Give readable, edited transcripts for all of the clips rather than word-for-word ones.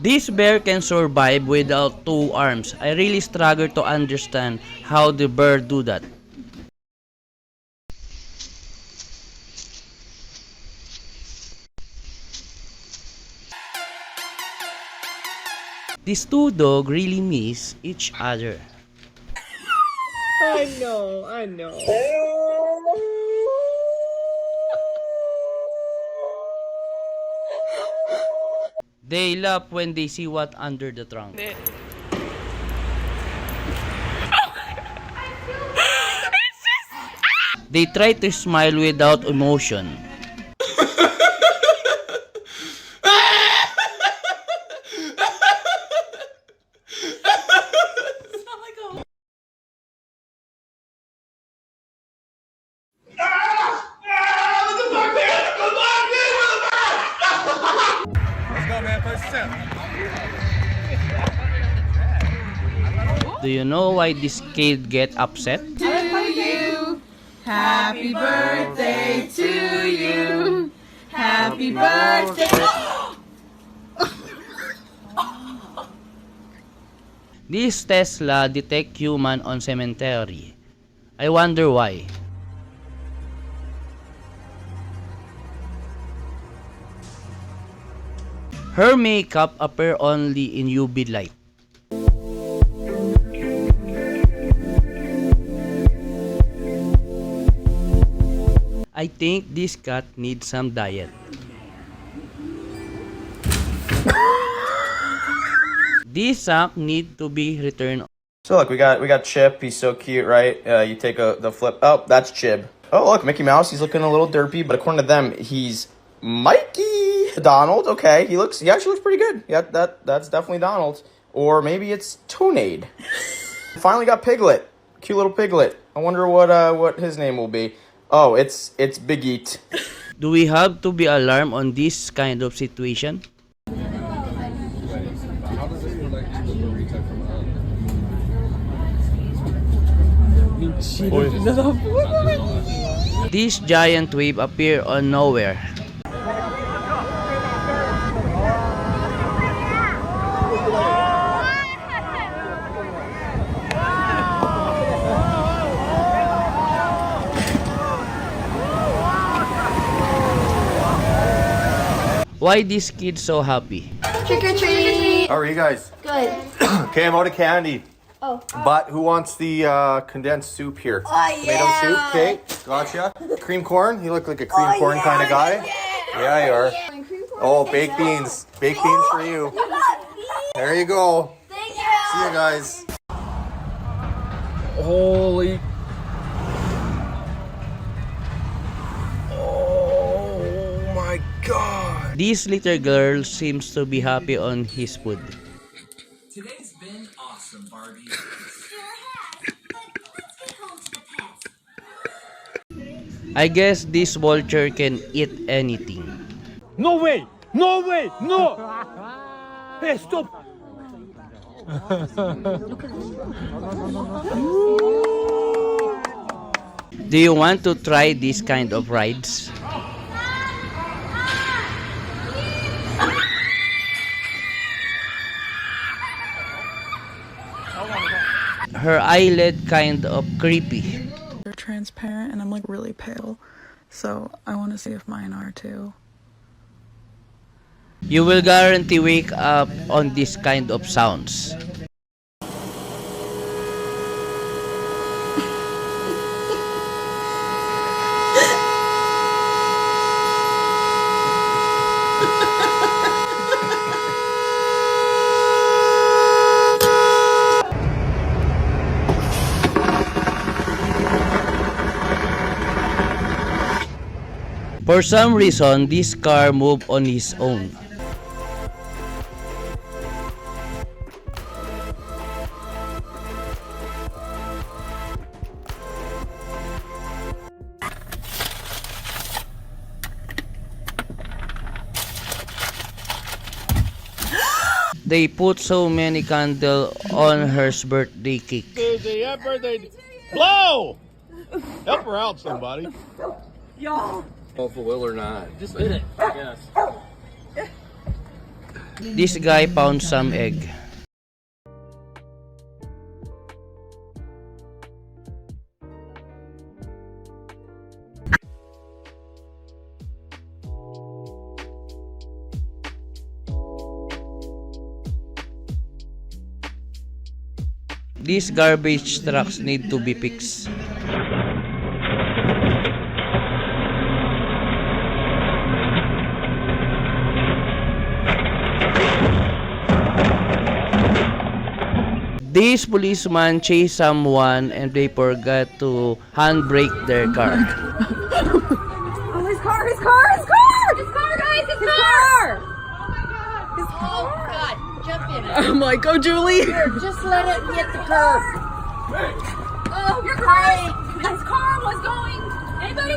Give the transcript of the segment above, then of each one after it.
This bear can survive without two arms. I really struggle to understand how the bear do that. These two dogs really miss each other. I know, I know. They laugh when they see what under the trunk. They try to smile without emotion. Do you know why this kid get upset? To you, happy birthday to you, happy birthday. This Tesla detect human on cemetery. I wonder why. Her makeup appear only in UV light. I think this cat needs some diet. This sack need to be returned. So look, we got Chip. He's so cute, right? You take the flip. Oh, that's Chib. Oh, look, Mickey Mouse. He's looking a little derpy, but according to them, he's Mikey. Donald. Okay, he actually looks pretty good. Yeah, that's definitely Donald. Or maybe it's Toonade. Finally got Piglet. Cute little Piglet. I wonder what his name will be. Oh, it's Big Eat. Do we have to be alarmed on this kind of situation? This giant wave appear on nowhere. Why this kid so happy? Trick or treat. How are you guys? Good. Okay, I'm out of candy. Oh. But who wants the condensed soup here? Oh, Tomato soup, okay. Gotcha. Cream corn? You look like a cream corn kind of guy. Yeah, you are. Oh, baked beans. Baked beans for you. There you go. Thank you. See you guys. Holy. Oh my God. This little girl seems to be happy on his food. Today's been awesome, Barbie. I guess this vulture can eat anything. No way! No way! No! Hey, stop! Do you want to try this kind of rides? Her eyelid kind of creepy. They're transparent and I'm like really pale, so I want to see if mine are too. You will guarantee wake up on this kind of sounds. For some reason, this car moved on its own. They put so many candles on her birthday cake. Susie, happy birthday! Blow! Help her out, somebody. Y'all. If it will or not. Just hit it. Yes. This guy found some egg. These garbage trucks need to be fixed. These policemen chase someone and they forgot to handbrake their car. Oh, his car, his car, his car! His car, guys, his car! Oh, God, jump in it. I'm like, go Julie. Just let it hit the curb. Oh, your car, his car was going. Anybody?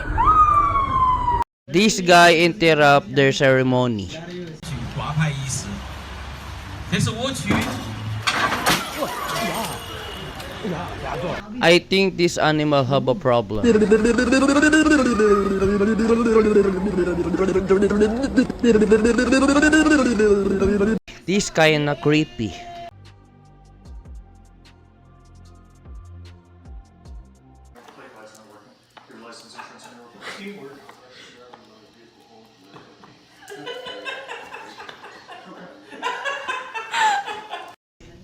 This guy interrupt their ceremony. 华派医师，这是我去。 I think this animal have a problem. This kinda creepy.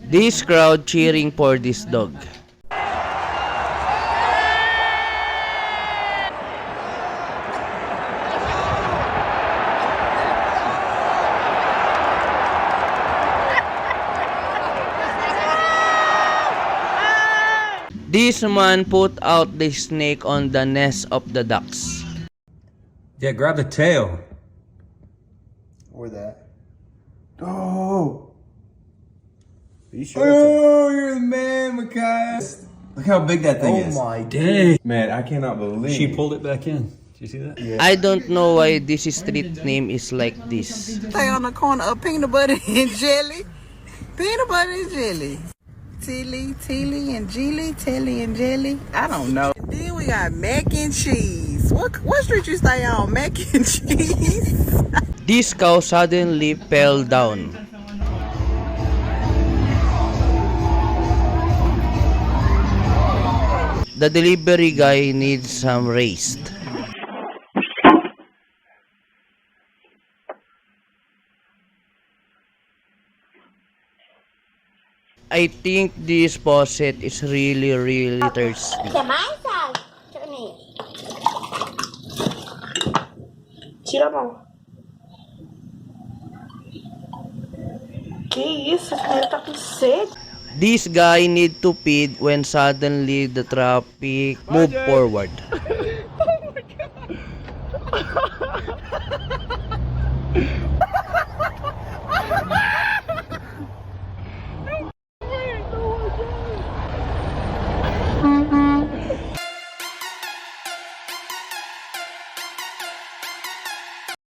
This crowd cheering for this dog. This man put out the snake on the nest of the ducks. Yeah, grab the tail. Or that. Oh! Are you sure? Oh, you're the man, Micaiah. Look how big that thing is. Oh my Dang. Man, I cannot believe She pulled it back in. Did you see that? Yeah. I don't know why this street name is like this. Stay on the corner of peanut butter and jelly. Peanut butter and jelly. Tilly and Jelly, Tilly and Jelly. I don't know. And then we got mac and cheese. What street you stay on? Mac and cheese. This cow suddenly fell down. The delivery guy needs some rest. I think this faucet is really thirsty. 小麦撒，这里。Tira a mão. Que isso? Esse cara tá com sede. This guy need to feed when suddenly the traffic move forward.